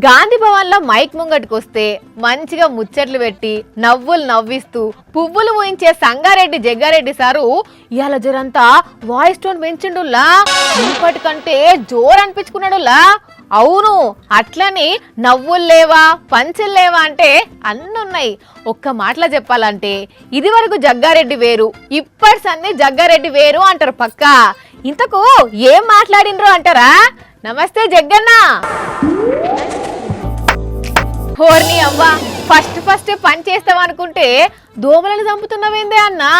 గాంధీ భవన్ లో మైక్ ముంగటికొస్తే మంచిగా ముచ్చట్లు పెట్టి నవ్వులు నవ్విస్తూ పువ్వులు ఊయించే సంగారెడ్డి జగ్గారెడ్డి సారు ఇవాళ జరంతా వాయిస్ టోన్ పెంచిండులా ఇప్పటికంటే జోరు అనిపించుకున్నాడులా. అవును, అట్లని నవ్వులు లేవా పంచులు లేవా అంటే అన్నున్నాయి. ఒక్క మాటలో చెప్పాలంటే ఇది వరకు జగ్గారెడ్డి వేరు, ఇప్పటి జగ్గారెడ్డి వేరు అంటారు పక్క. ఇంతకు ఏం మాట్లాడినరు అంటారా? నమస్తే జగ్గన్న. హోర్ని అవ్వ, ఫస్ట్ పని చేస్తాం అనుకుంటే దోమలను చంపుతున్నావేందే అన్నా?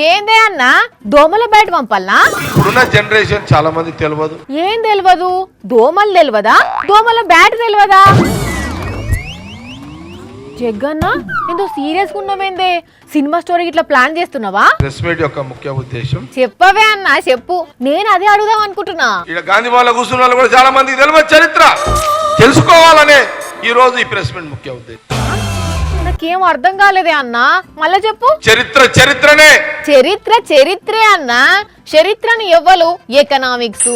ఏందే అన్నా, దోమల బ్యాట్ పంపాలనా? ఇప్పుడున్న జనరేషన్ చాలా మంది తెలియదు. ఏం తెలియదు? దోమలు తెలియదా? దోమల బ్యాట్ తెలియదా? జగ్గన్న ఎంతో సీరియస్ ఉన్నావేందే? సినిమా స్టోరీ ఇట్లా ప్లాన్ చేస్తున్నావా? ప్రెస్ మీట్ యొక్క ముఖ్య ఉద్దేశం చెప్పవే అన్నా, చెప్పు. నేను అదే అడుగుదాం అనుకుంటున్నా. ఇక్కడ గాంధీ భవన్ లో కూర్చున్న వాళ్ళు కూడా చాలా మంది తెలియదు, చరిత్ర తెలుసుకోవాలనే ఈ రోజు ఈ ప్రెస్ మీట్ ముఖ్య ఉద్దేశం. నాకేం అర్థం కాలేదే అన్నా, మళ్ళా చెప్పు. చరిత్రనే చరిత్రే అన్నా. చరిత్రని ఎవ్వలు ఎకనామిక్స్,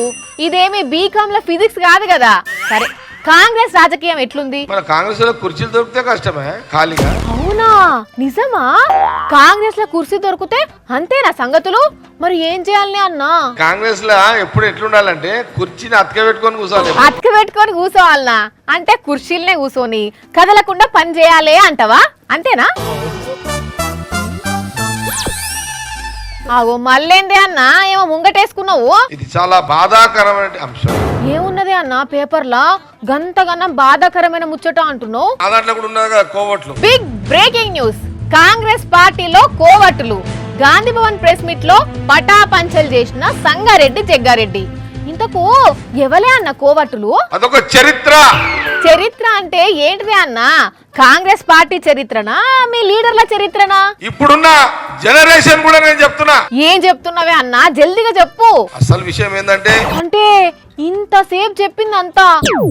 ఇదేమి బీకామ్ లో ఫిజిక్స్ కాదు కదా. సరే, కాంగ్రెస్ రాజకీయం ఎట్లుంది? మన కాంగ్రెస్ లో కుర్చీలు దొరికితే కష్టమే ఖాళీగా. అవునా, నిజమా? కాంగ్రెస్ లో కుర్చీ దొరికితే అంతేనా సంగతులు? మరి ఏం చేయాలి అన్నా? కాంగ్రెస్ లో ఎప్పుడు ఎట్లుండాలంటే కుర్చీని అతకబెట్టుకొని కూర్చోవాలి. అతకబెట్టుకొని కూర్చోవాలనా? అంటే కుర్చీలనే కూర్చొని కదలకుండా పని చేయాలి అంటవా? అంతేనా? ఆగో మళ్ళేందే అన్నా, ఏమో ముంగటేసుకున్నావు? ఇది చాలా బాధాకరమైన అంశం. ఏమున్నది అన్న పేపర్లా గంతగనం బాధాకరమైన ముచ్చట అంటున్నావు? దాంట్లో కూడా ఉన్నది కదా కోవట్లు. బిగ్ బ్రేకింగ్ న్యూస్, కాంగ్రెస్ పార్టీలో కోవట్లు. గాంధీ భవన్ ప్రెస్ మీట్ లో పటాపంచలు చేసిన సంగారెడ్డి జగ్గారెడ్డి. ఇంతకు ఎవలే అన్న కోవట్లు? అదొక చరిత్ర అంటే ఏంటిది అన్న? కాంగ్రెస్ పార్టీ చరిత్రనా, మీ లీడర్ల చరిత్రనా? ఇప్పుడున్న జనరేషన్ కూడా నేను చెప్తున్నా. ఏం చెప్తున్నావే అన్న, జల్దిగా చెప్పు. అసలు విషయం ఏంటంటే అంటే ఇంతసేపు చెప్పిందంతా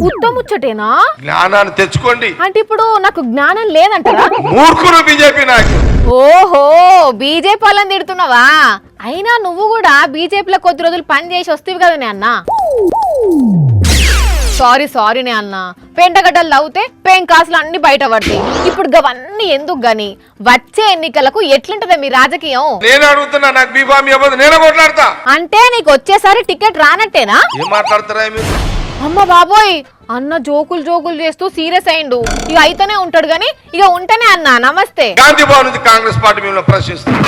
ఉత్తముచ్చటేనా? జ్ఞానాన్ని తెచ్చుకోండి. అంటే ఇప్పుడు నాకు జ్ఞానం లేదంటారా? మూర్ఖులు బీజేపీ నాయకులు. ఓహో, బీజేపీ వాళ్ళని తిడుతున్నావా? అయినా నువ్వు కూడా బీజేపీలో కొద్ది రోజులు పని చేసి వస్తేవి కదా అన్న. సారీనే అన్న, పెంటగడ్డలు తవ్వుతే పెంకాసులు అన్ని బయట పడతాయి. ఇప్పుడు గవన్నీ ఎందుకు గాని వచ్చే ఎన్నికలకు ఎట్లుంటది మీ రాజకీయం? నేను అడుగుతున్నా, నాకు బీఫామ్ ఇవ్వదు, నేను కొట్లాడతా. అంటే నీకు వచ్చేసారి టికెట్ రానట్టేనా? ఏం మాట్లాడతారా మీరు? అమ్మ బాబోయ్, అన్న జోకులు చేస్తూ సీరియస్ అయిండు. ఇక అయితేనే ఉంటాడు గాని ఇక ఉంటేనే అన్న. నమస్తే. గాంధీ భవన్ నుంచి కాంగ్రెస్ పార్టీ మిమ్మల్ని ప్రశ్నిస్తుంది.